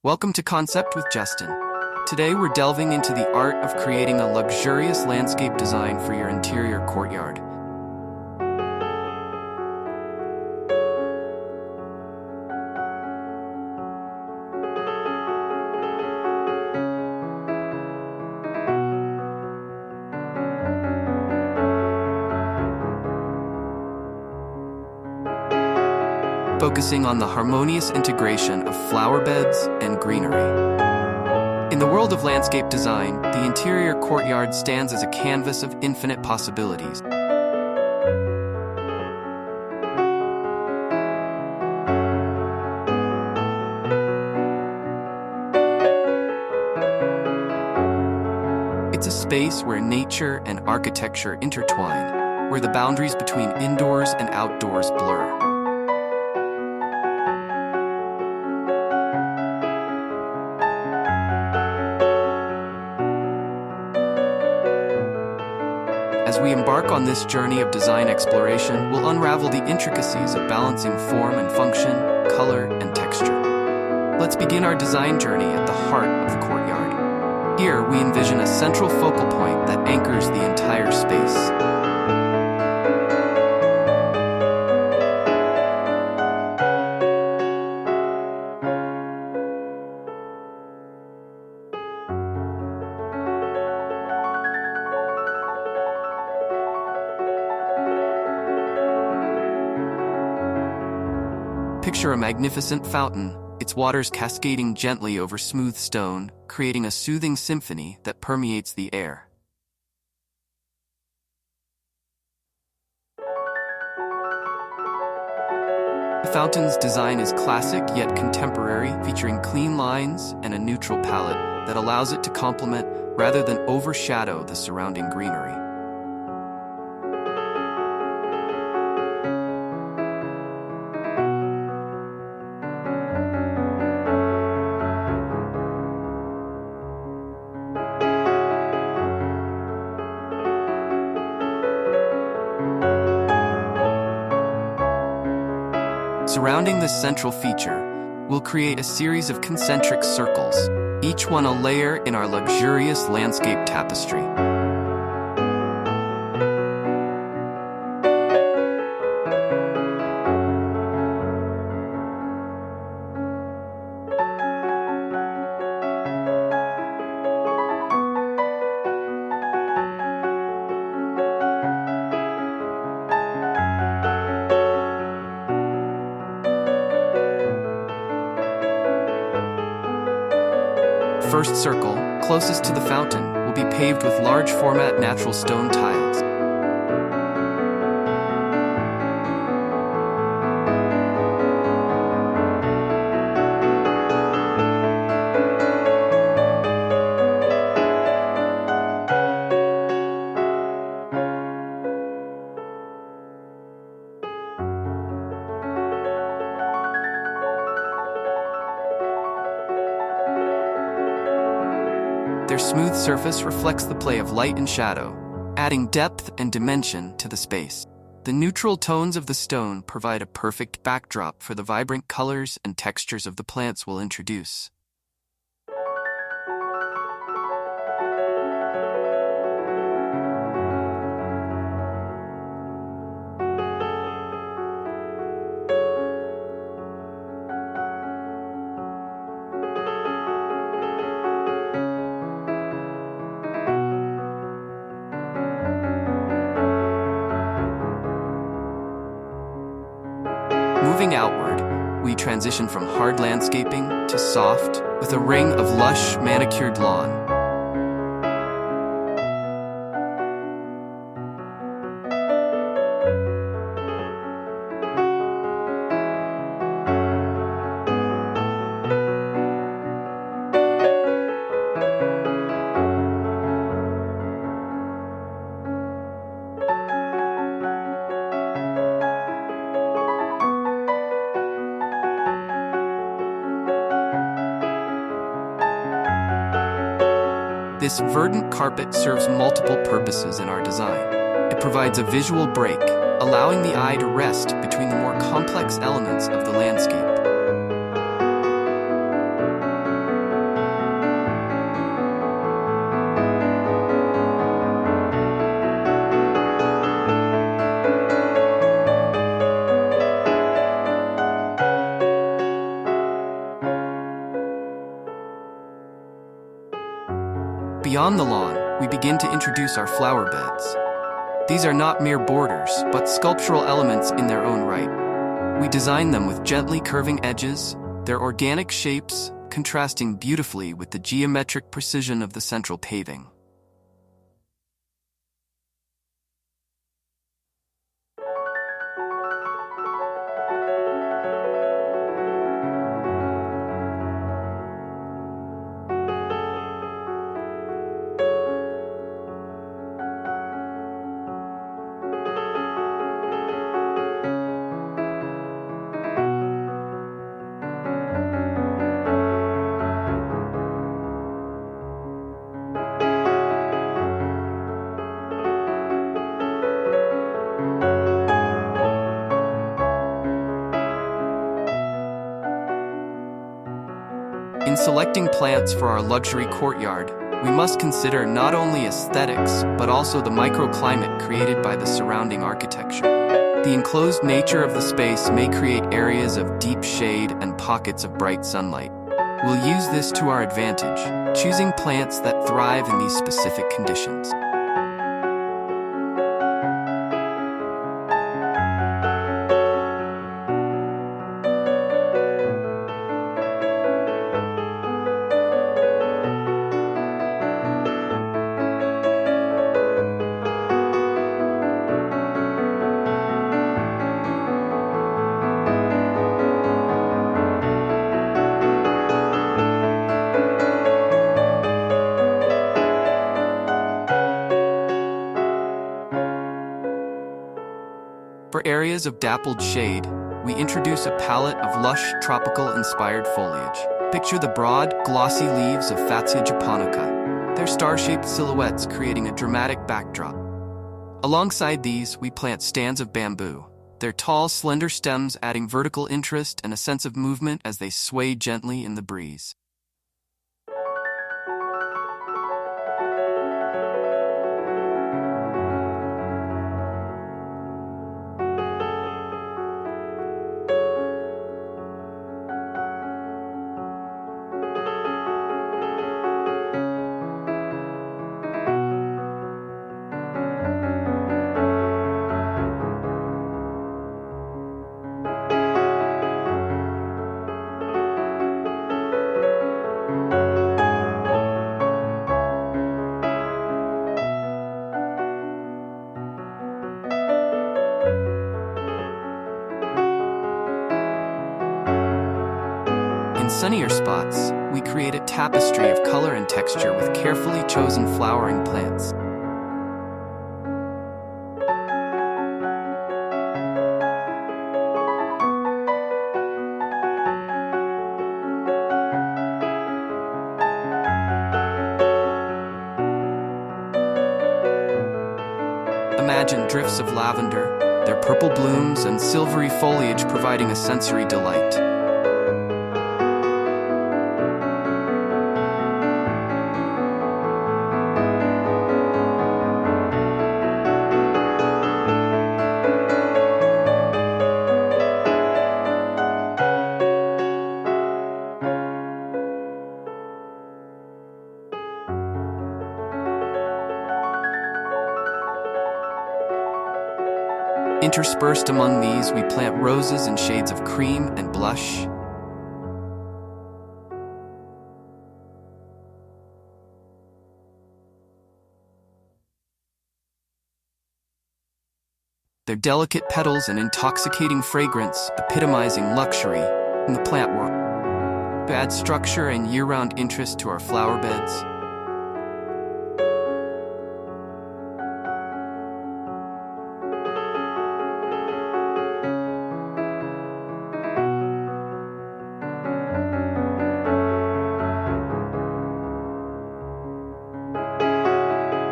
Welcome to Concept with Justin. Today we're delving into the art of creating a luxurious landscape design for your interior courtyard. Focusing on the harmonious integration of flower beds and greenery. In the world of landscape design, the interior courtyard stands as a canvas of infinite possibilities. It's a space where nature and architecture intertwine, where the boundaries between indoors and outdoors blur. As we embark on this journey of design exploration, we'll unravel the intricacies of balancing form and function, color and texture. Let's begin our design journey at the heart of the courtyard. Here, we envision a central focal point that anchors the entire space. Picture a magnificent fountain, its waters cascading gently over smooth stone, creating a soothing symphony that permeates the air. The fountain's design is classic yet contemporary, featuring clean lines and a neutral palette that allows it to complement rather than overshadow the surrounding greenery. Surrounding this central feature, we'll create a series of concentric circles, each one a layer in our luxurious landscape tapestry. First circle, closest to the fountain, will be paved with large format natural stone tiles. Their smooth surface reflects the play of light and shadow, adding depth and dimension to the space. The neutral tones of the stone provide a perfect backdrop for the vibrant colors and textures of the plants we'll introduce. Moving outward, we transition from hard landscaping to soft, with a ring of lush, manicured lawn. This verdant carpet serves multiple purposes in our design. It provides a visual break, allowing the eye to rest between the more complex elements of the landscape. Beyond the lawn, we begin to introduce our flower beds. These are not mere borders, but sculptural elements in their own right. We design them with gently curving edges, their organic shapes contrasting beautifully with the geometric precision of the central paving. In selecting plants for our luxury courtyard, we must consider not only aesthetics, but also the microclimate created by the surrounding architecture. The enclosed nature of the space may create areas of deep shade and pockets of bright sunlight. We'll use this to our advantage, choosing plants that thrive in these specific conditions. For areas of dappled shade, we introduce a palette of lush, tropical-inspired foliage. Picture the broad, glossy leaves of Fatsia japonica, their star-shaped silhouettes creating a dramatic backdrop. Alongside these, we plant stands of bamboo, their tall, slender stems adding vertical interest and a sense of movement as they sway gently in the breeze. In sunnier spots, we create a tapestry of color and texture with carefully chosen flowering plants. Imagine drifts of lavender, their purple blooms and silvery foliage providing a sensory delight. Interspersed among these, we plant roses in shades of cream and blush. Their delicate petals and intoxicating fragrance epitomizing luxury in the plant world. To add structure and year-round interest to our flower beds.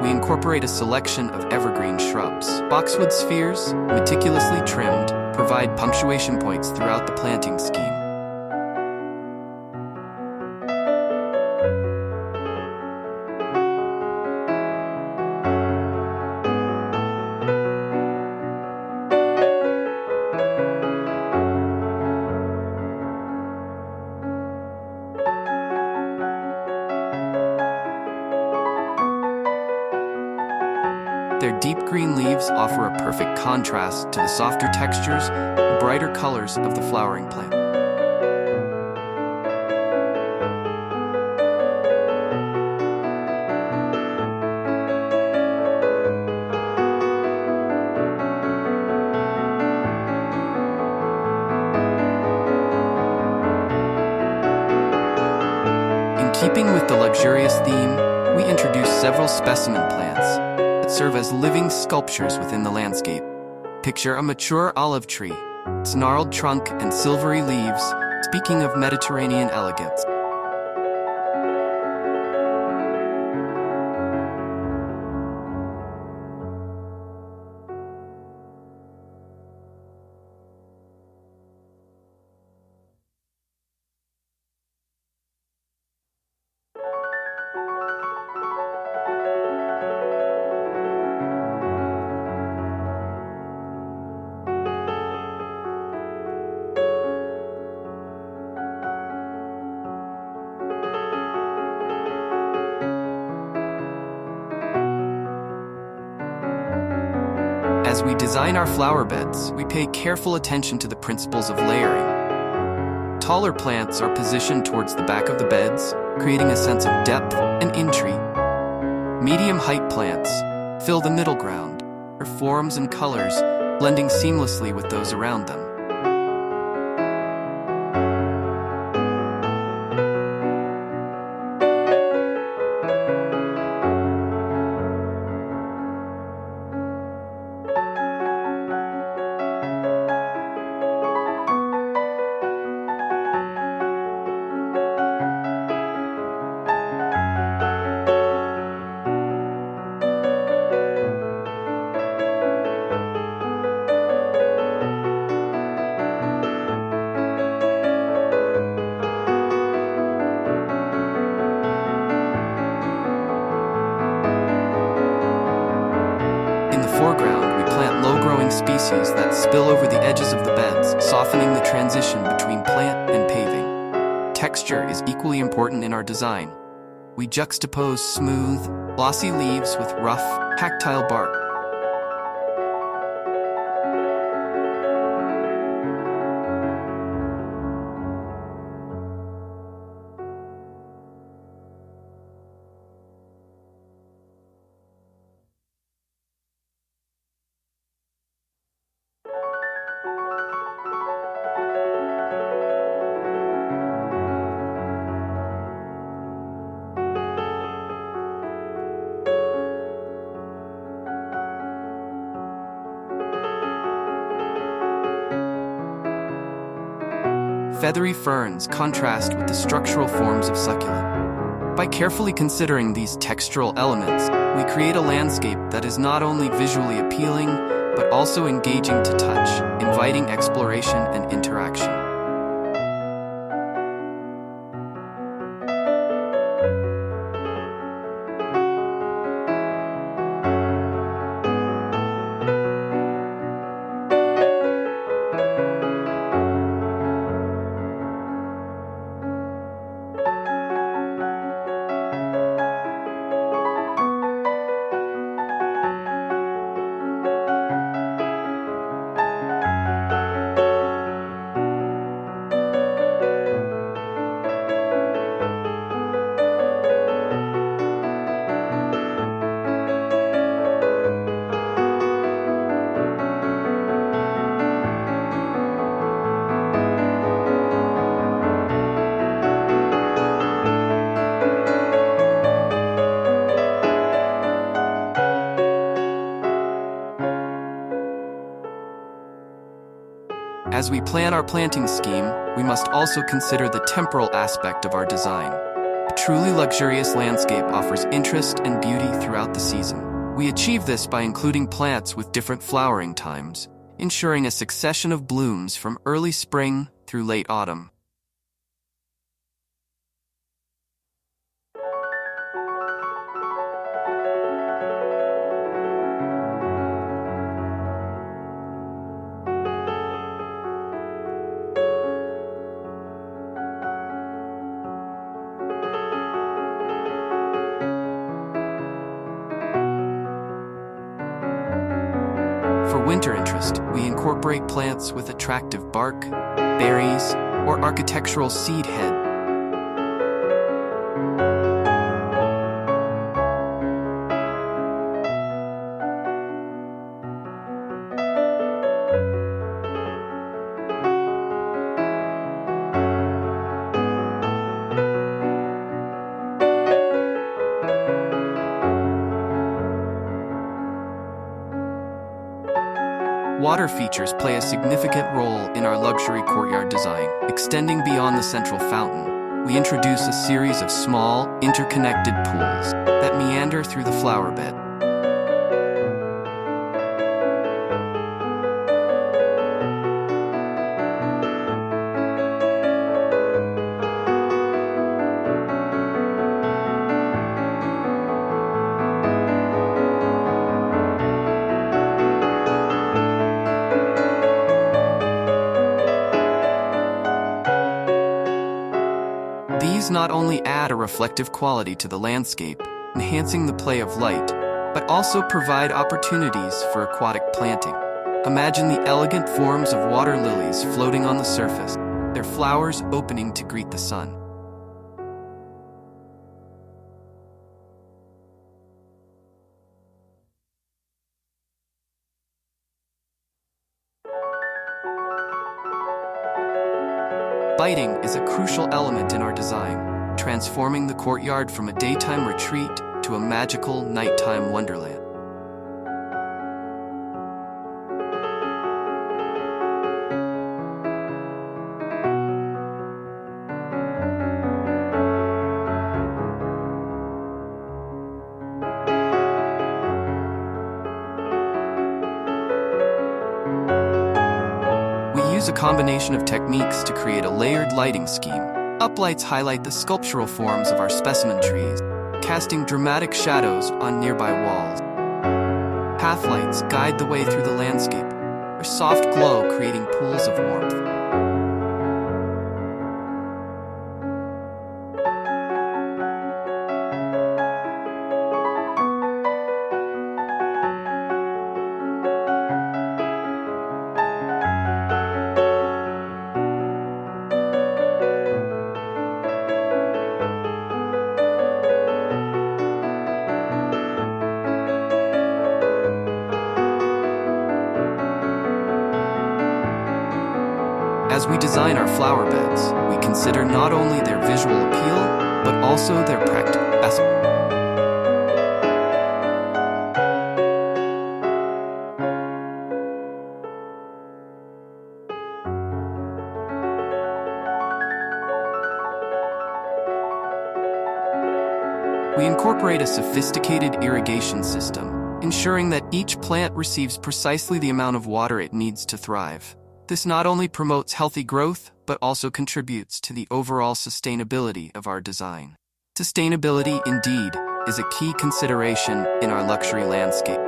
We incorporate a selection of evergreen shrubs. Boxwood spheres, meticulously trimmed, provide punctuation points throughout the planting scheme. Their deep green leaves offer a perfect contrast to the softer textures and brighter colors of the flowering plant. In keeping with the luxurious theme, we introduce several specimen plants that serve as living sculptures within the landscape. Picture a mature olive tree, its gnarled trunk and silvery leaves, speaking of Mediterranean elegance. As we design our flower beds, we pay careful attention to the principles of layering. Taller plants are positioned towards the back of the beds, creating a sense of depth and intrigue. Medium-height plants fill the middle ground, their forms and colors blending seamlessly with those around them. Foreground, we plant low-growing species that spill over the edges of the beds, softening the transition between plant and paving. Texture is equally important in our design. We juxtapose smooth, glossy leaves with rough, tactile bark. Feathery ferns contrast with the structural forms of succulent. By carefully considering these textural elements, we create a landscape that is not only visually appealing, but also engaging to touch, inviting exploration and interaction. As we plan our planting scheme, we must also consider the temporal aspect of our design. A truly luxurious landscape offers interest and beauty throughout the season. We achieve this by including plants with different flowering times, ensuring a succession of blooms from early spring through late autumn. winter interest, we incorporate plants with attractive bark, berries, or architectural seed head. Water features play a significant role in our luxury courtyard design. Extending beyond the central fountain, we introduce a series of small, interconnected pools that meander through the flower bed. These not only add a reflective quality to the landscape, enhancing the play of light, but also provide opportunities for aquatic planting. Imagine the elegant forms of water lilies floating on the surface, their flowers opening to greet the sun. Lighting is a crucial element in our design, transforming the courtyard from a daytime retreat to a magical nighttime wonderland. Use a combination of techniques to create a layered lighting scheme. Uplights highlight the sculptural forms of our specimen trees, casting dramatic shadows on nearby walls. Pathlights guide the way through the landscape, their soft glow creating pools of warmth. As we design our flower beds, we consider not only their visual appeal, but also their practical aspect. We incorporate a sophisticated irrigation system, ensuring that each plant receives precisely the amount of water it needs to thrive. This not only promotes healthy growth, but also contributes to the overall sustainability of our design. Sustainability, indeed, is a key consideration in our luxury landscape.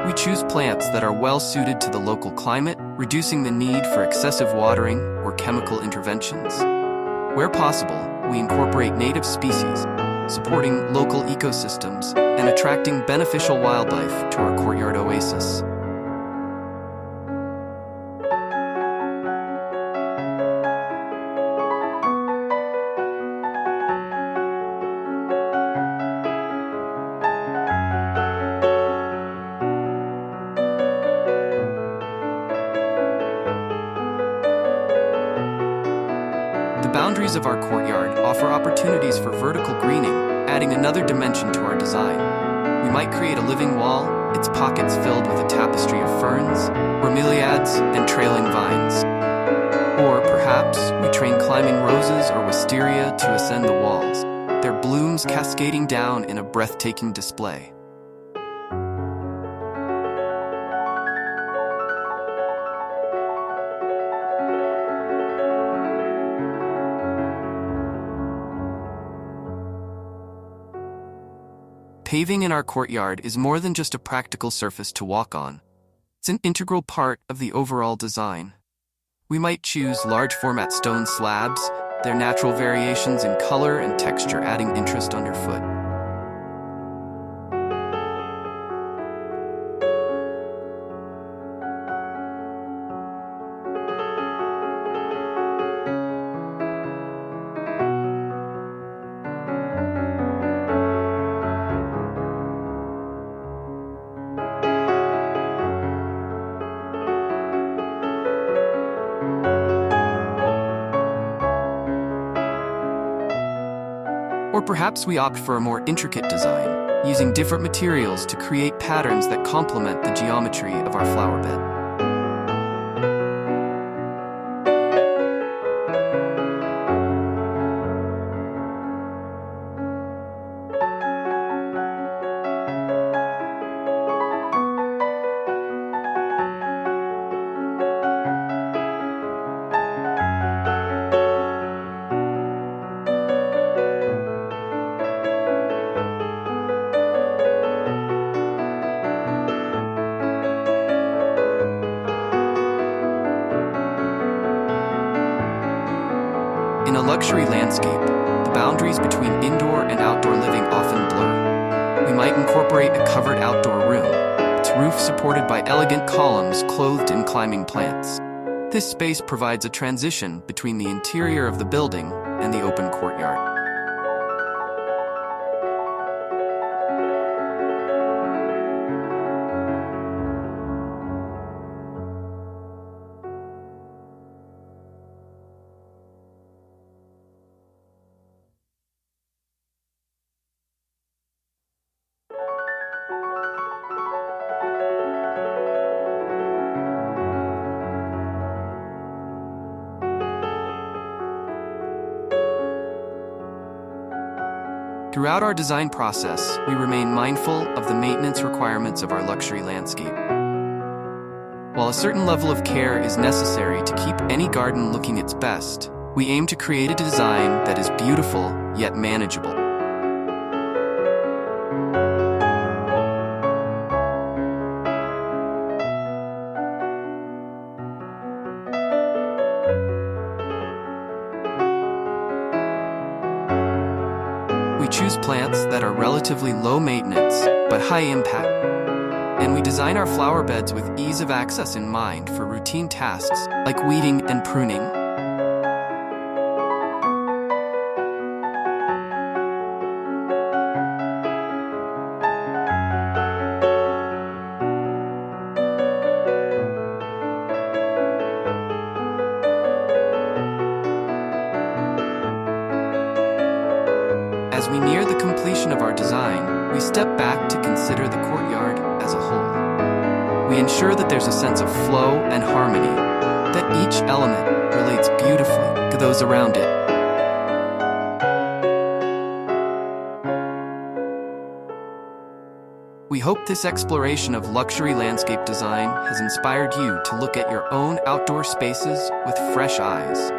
We choose plants that are well suited to the local climate, reducing the need for excessive watering or chemical interventions. Where possible, we incorporate native species, supporting local ecosystems and attracting beneficial wildlife to our courtyard oasis. The boundaries of our courtyard offer opportunities for vertical greening, adding another dimension to our design. We might create a living wall, its pockets filled with a tapestry of ferns, bromeliads, and trailing vines. Or perhaps we train climbing roses or wisteria to ascend the walls, their blooms cascading down in a breathtaking display. Paving in our courtyard is more than just a practical surface to walk on. It's an integral part of the overall design. We might choose large format stone slabs, their natural variations in color and texture adding interest underfoot. Or perhaps we opt for a more intricate design, using different materials to create patterns that complement the geometry of our flower bed. In a luxury landscape, the boundaries between indoor and outdoor living often blur. We might incorporate a covered outdoor room, its roof supported by elegant columns clothed in climbing plants. This space provides a transition between the interior of the building and the open courtyard. Throughout our design process, we remain mindful of the maintenance requirements of our luxury landscape. While a certain level of care is necessary to keep any garden looking its best, we aim to create a design that is beautiful yet manageable. We choose plants that are relatively low maintenance but high impact, and we design our flower beds with ease of access in mind for routine tasks like weeding and pruning. As we near the completion of our design, we step back to consider the courtyard as a whole. We ensure that there's a sense of flow and harmony, that each element relates beautifully to those around it. We hope this exploration of luxury landscape design has inspired you to look at your own outdoor spaces with fresh eyes.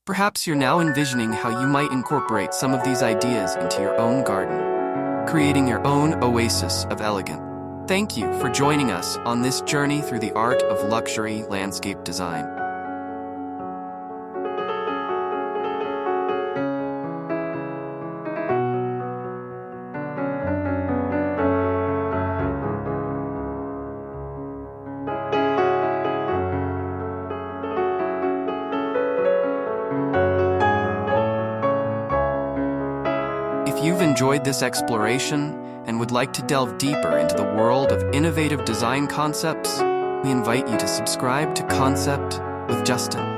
Perhaps you're now envisioning how you might incorporate some of these ideas into your own garden, creating your own oasis of elegance. Thank you for joining us on this journey through the art of luxury landscape design. If you've enjoyed this exploration and would like to delve deeper into the world of innovative design concepts, we invite you to subscribe to Concept with Justin.